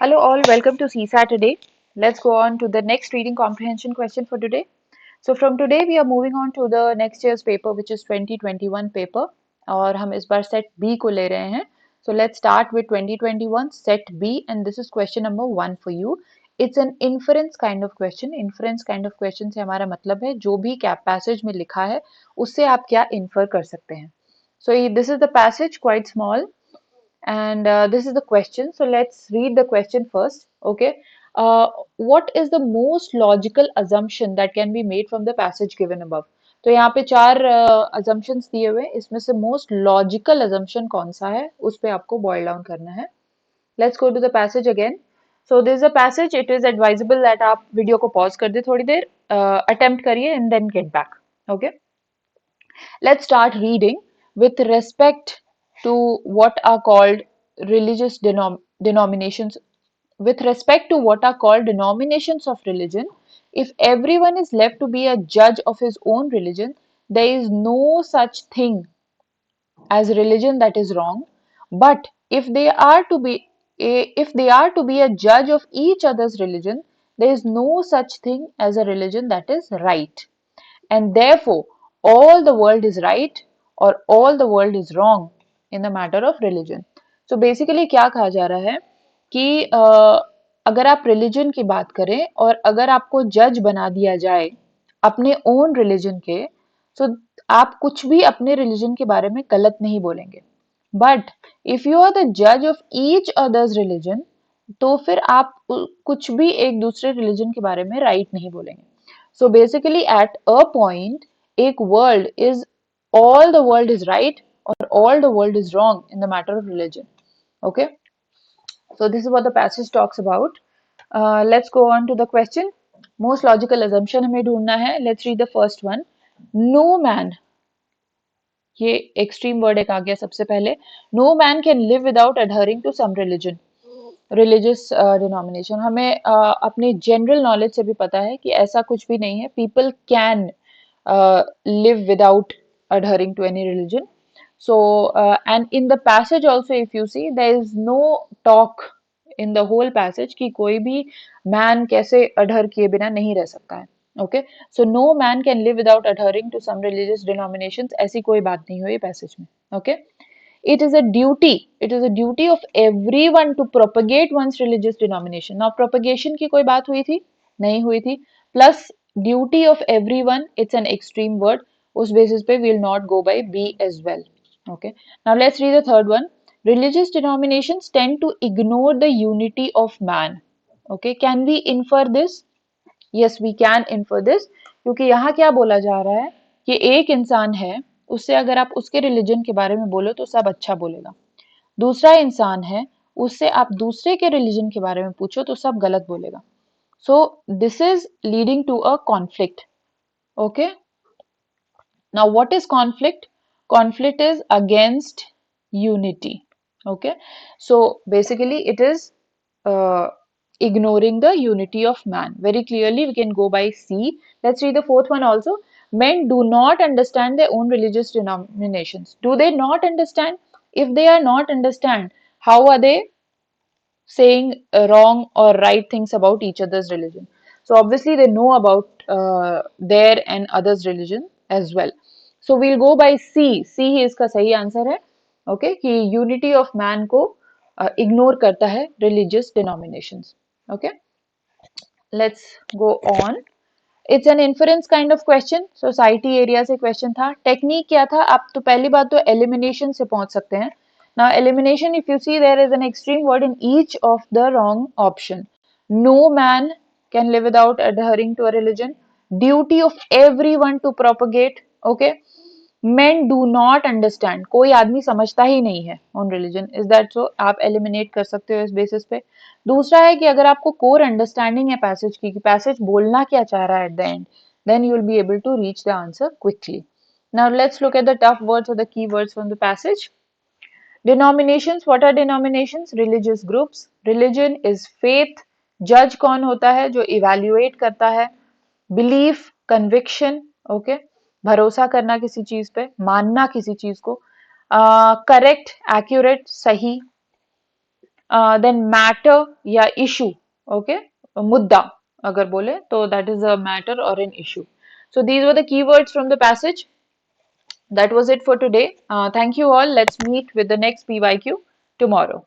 Hello all, welcome to CSAT today. Let's go on to the next reading comprehension question for today. So from today we are moving on to the next year's paper which is 2021 paper और हम इस बार set B को ले रहे हैं. So let's start with 2021 set B and this is question number 1 for you. It's an inference kind of question. Inference kind of question से हमारा मतलब है जो भी cap passage में लिखा है उससे आप क्या infer कर सकते हैं. So this is the passage, quite small. And this is the question. So let's read the question first. Okay. What is the most logical assumption that can be made from the passage given above? तो यहाँ पे चार assumptions दिए हुए हैं. इसमें से most logical assumption कौन सा है उस पे आपको boil down करना है. Let's go to the passage again. So this is a passage. It is advisable that आप वीडियो को pause कर दे थोड़ी देर, attempt करिए and then get back. Okay. Let's start reading. With respect to what are called religious denominations, with respect to what are called denominations of religion, if everyone is left to be a judge of his own religion, there is no such thing as religion that is wrong. But if they are to be a judge of each other's religion, there is no such thing as a religion that is right. And therefore all the world is right or all the world is wrong in the matter of religion. So basically क्या कहा जा रहा है कि अगर आप religion की बात करें और अगर आपको जज बना दिया जाए अपने ओन रिलीजन के, तो आप कुछ भी अपने रिलीजन के बारे में गलत नहीं बोलेंगे. But if you are the जज ऑफ ईच अदर्स रिलीजन, तो फिर आप कुछ भी एक दूसरे रिलीजन के बारे में राइट नहीं बोलेंगे. So basically at a point, एक world is all the world is right or all the world is wrong in the matter of religion. Okay. So this is what the passage talks about. Let's go on to the question. Most logical assumption हमें ढूंढना है. Let's read the first one. No man. ये extreme word एक आ गया सबसे पहले. No man can live without adhering to some religion. Religious denomination हमें अपने जनरल नॉलेज से भी पता है कि ऐसा कुछ भी नहीं है. People can live without adhering to any religion. So and in the passage also if you see there is no talk in the whole passage कि कोई भी man कैसे adhere किए बिना नहीं रह सकता है. Okay, so no man can live without adhering to some religious denominations. ऐसी कोई बात नहीं हुई passage में. Okay. It is a duty of everyone to propagate one's religious denomination. Now propagation की कोई बात हुई थी? नहीं हुई थी. Plus duty of everyone, it's an extreme word. उस basis पे we'll not go by B as well. Okay. Now let's read the third one. Religious denominations tend to ignore the unity of man. Okay. Can we infer this? Yes, we can infer this. क्योंकि यहाँ क्या बोला जा रहा है कि एक इंसान है, उससे अगर आप उसके रिलीजन के बारे में बोलो तो सब अच्छा बोलेगा. दूसरा इंसान है, उससे आप दूसरे के रिलीजन के बारे में पूछो तो सब गलत बोलेगा. So this is leading to a conflict. Okay. Now what is conflict? Conflict is against unity. Okay, so basically it is ignoring the unity of man. Very clearly we can go by C. Let's read the fourth one also. Men do not understand their own religious denominations. Do they not understand? If they are not understand, how are they saying wrong or right things about each other's religion? So obviously they know about their and others religion as well. So we'll go by C. C ही इसका सही answer है. Okay, कि unity of man को ignore करता है religious denominations. Okay, let's go on. It's an inference kind of question. Society area से question था. Technique क्या था? आप तो पहली बात तो elimination से पहुंच सकते हैं. Now elimination, if you see there is an extreme word in each of the wrong option. No man can live without adhering to a religion. Duty of everyone to propagate. Okay. Men do not understand. कोई आदमी समझता ही नहीं है on religion. Is that so? आप eliminate कर सकते हो इस basis पे. दूसरा है कि अगर आपको core understanding है passage की, कि passage बोलना क्या चाह रहा है at the end, then you will be able to reach the answer quickly. Now let's look at the tough words or the key words from the passage. Denominations. What are denominations? Religious groups. Religion is faith. Judge कौन होता है? जो evaluate करता है. Belief, conviction. Okay. भरोसा करना किसी चीज पे, मानना किसी चीज को. करेक्ट, एक्यूरेट, सही. देन मैटर या इशू, ओके, मुद्दा अगर बोले तो दैट इज अ मैटर और an issue. So these were the keywords from the passage. That was it for today. Thank you all. Let's meet with the next PYQ tomorrow.